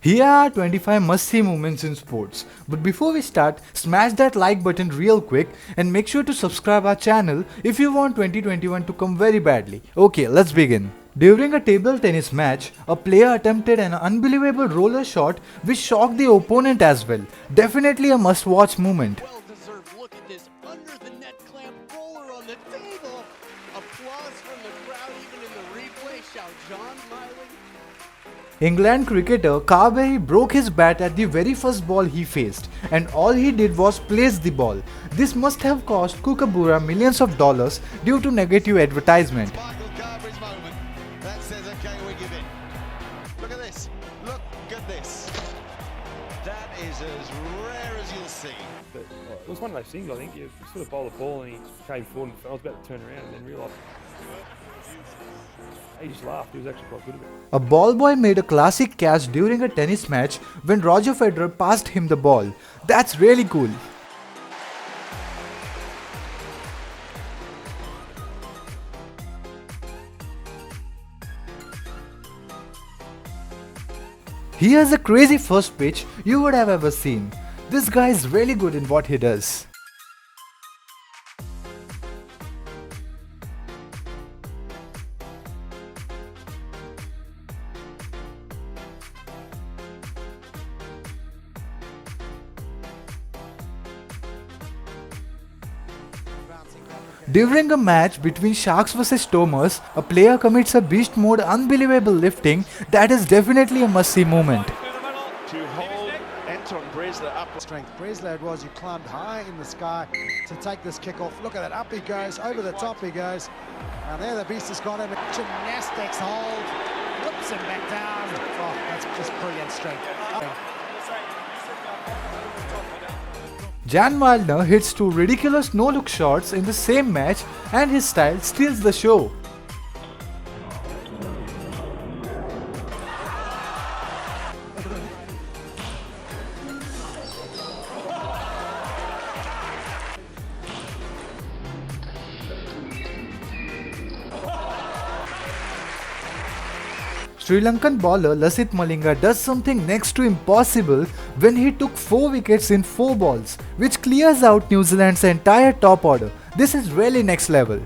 Here are 25 must-see moments in sports. But before we start, smash that like button real quick and make sure to subscribe our channel if you want 2021 to come very badly. Okay, let's begin. During a table tennis match, a player attempted an unbelievable roller shot which shocked the opponent as well. Definitely a must-watch moment. Well-deserved look at this under-the-net clamp roller on the table. Applause from the crowd even in the replay. Shout John Miley. England cricketer Carberry broke his bat at the very first ball he faced, and all he did was place the ball. This must have cost Kookaburra millions of dollars due to negative advertisement. Michael Carberry's moment. That says, okay, we give in. Look at this. Look at this. That is as rare as you'll see. But it was one of those things, I think. You sort of bowl the ball and he came forward and I was about to turn around and then realised. He just laughed. He was actually quite good at it. A ball boy made a classic catch during a tennis match when Roger Federer passed him the ball. That's really cool. Here's a crazy first pitch you would have ever seen. This guy is really good in what he does. During a match between Sharks vs Stormers, a player commits a beast mode unbelievable lifting that is definitely a must-see moment. To hold Anton Bresler up. Strength. Bresler it was, he climbed high in the sky to take this kick off. Look at that, up he goes, over the top he goes. And there the beast has got him. Gymnastics hold, whips him back down. Oh, that's just brilliant strength. Jan Wildner hits two ridiculous no-look shots in the same match and his style steals the show. Sri Lankan bowler Lasith Malinga does something next to impossible when he took 4 wickets in 4 balls, which clears out New Zealand's entire top order. This is really next level.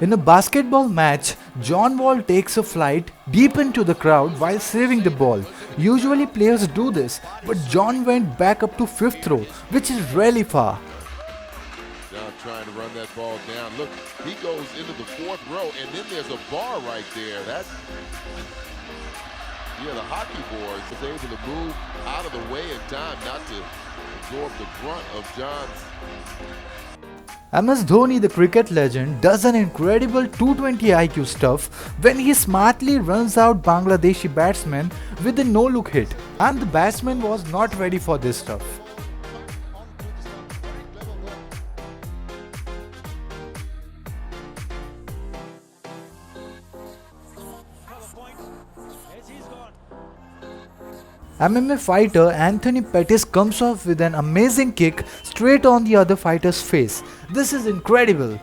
In a basketball match, John Wall takes a flight deep into the crowd while saving the ball. Usually players do this, but John went back up to 5th row, which is really far. John trying to run that ball down. Look, he goes into the 4th row, and then there's a bar right there. The hockey board was able to move out of the way in time not to absorb the brunt of John's. MS Dhoni, the cricket legend, does an incredible 220 IQ stuff when he smartly runs out Bangladeshi batsman with a no-look hit, and the batsman was not ready for this stuff. MMA fighter Anthony Pettis comes off with an amazing kick straight on the other fighter's face. This is incredible.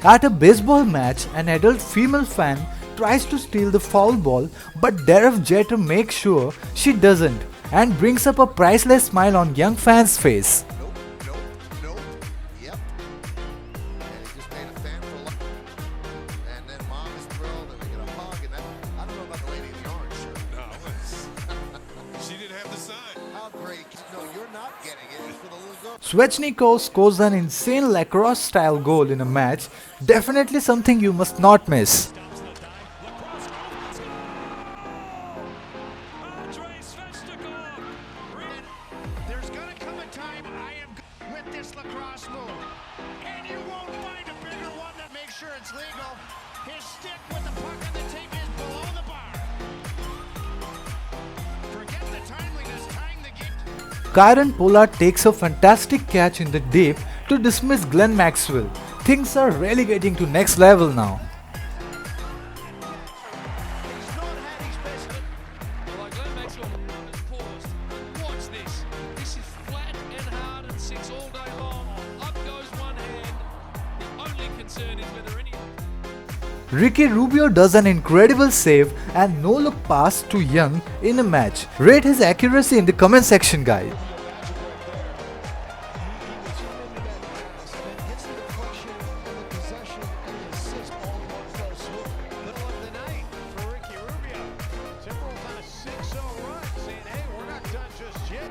At a baseball match, an adult female fan tries to steal the foul ball, but Derek Jeter makes sure she doesn't and brings up a priceless smile on young fans' face. Nope. Yep. And he just made a fan for life. And then mom is thrilled and they get a hug. And I don't know about the lady in the orange shirt. No, she didn't have the sign. How great. No, you're not getting it. It's for the little girl. Svechnikov scores an insane lacrosse-style goal in a match. Definitely something you must not miss. There's gonna come a time I I am with this lacrosse move. And you won't find a bigger one that makes sure it's legal. His stick with the puck on the tape is below the bar. Forget the timeliness, tying the game. Kyron Pollard takes a fantastic catch in the deep to dismiss Glenn Maxwell. Things are really getting to next level now. He's not had his best. Well, like Glenn Maxwell has paused. Watch this. This is flat and hard and sits all day long. Up goes one hand. The only concern is whether any... Ricky Rubio does an incredible save and no-look pass to Young in a match. Rate his accuracy in the comment section, guys. Middle of the night for Ricky Rubio. Timberwolves on a 6-0 run, saying, hey, we're not done just yet.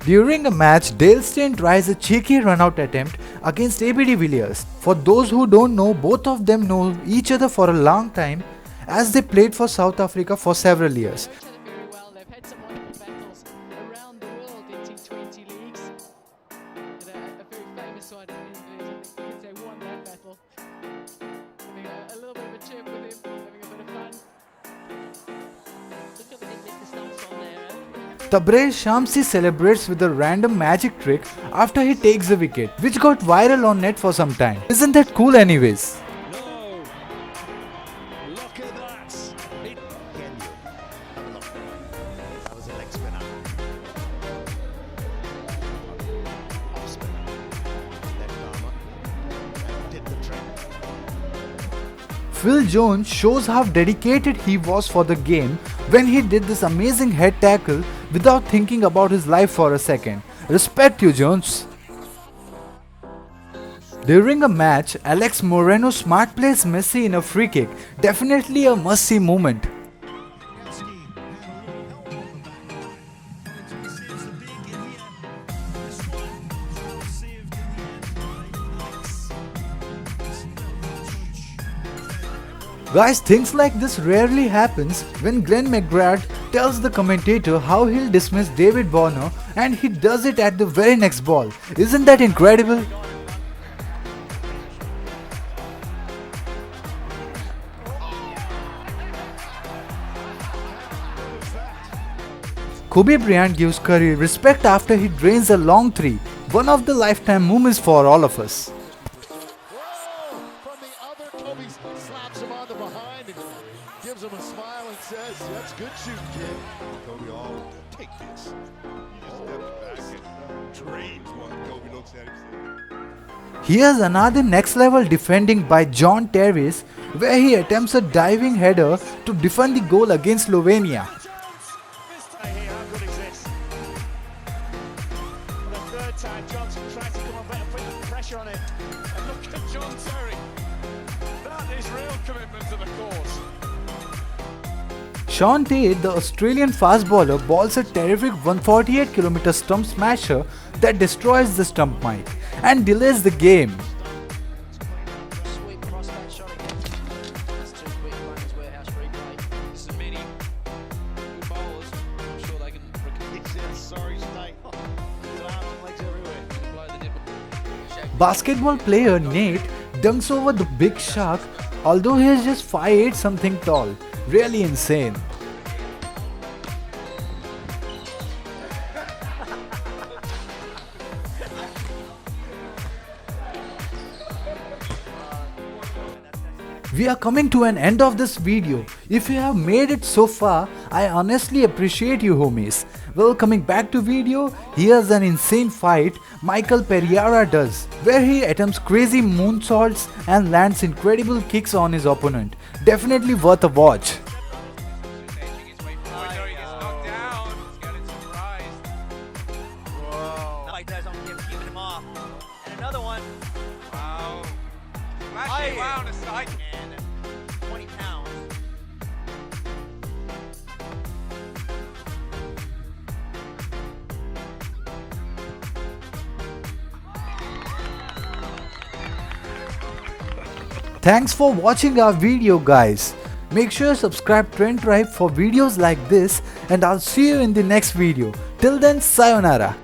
During a match, Dale Steyn tries a cheeky run-out attempt against ABD Villiers. For those who don't know, both of them know each other for a long time as they played for South Africa for several years. Very well. They've had some wonderful battles around the world in T20 leagues. And a very famous one is I think they won that battle. Having a little bit of a chip with him, having a bit of fun. Look at the Mr. Stumps on there. Tabraiz Shamsi celebrates with a random magic trick after he takes a wicket, which got viral on net for some time. Isn't that cool anyways? No. Look at that. Kenyu. Have a look. That was a leg spinner. Off spinner. Left armour. And did the trick. Phil Jones shows how dedicated he was for the game when he did this amazing head tackle without thinking about his life for a second. Respect you, Jones. During a match, Alex Moreno smart plays Messi in a free kick. Definitely a must-see moment. Guys, things like this rarely happens when Glenn McGrath tells the commentator how he'll dismiss David Warner and he does it at the very next ball. Isn't that incredible? Kobe Bryant gives Curry respect after he drains a long three, one of the lifetime moments for all of us. Whoa! From the other, Kobe slaps him on the behind and gives him a smile and says, that's good shooting, kid. Kobe all take this. He just steps back and drains one. Kobe looks at him. Here's another next level defending by John Tervis, where he attempts a diving header to defend the goal against Slovenia. Here, how good is this? For the third time, Johnson tries to come on better, put the pressure on it. And look at John Terry. That is real commitment to the cause. Sean Tate, the Australian fast bowler, balls a terrific 148km stump smasher that destroys the stump mic and delays the game. Sweep across that shot again. That's too quick, Runners Warehouse replay. There's so many good bowlers. I'm sure they can It's in a sorry state. His arms and legs everywhere. play the dip. Basketball player Nate dunks over the big shark, although he is just 5'8" something tall. Really insane. We are coming to an end of this video. If you have made it so far, I honestly appreciate you, homies. Well, coming back to video, here's an insane fight Michael Pereira does, where he attempts crazy moonsaults and lands incredible kicks on his opponent. Definitely worth a watch. Like that, I'm giving him off. And another one. Wow. Flashing Wow, on a side. And 20 pounds. Thanks for watching our video, guys. Make sure to subscribe Trend Tribe for videos like this, and I'll see you in the next video. Till then, sayonara.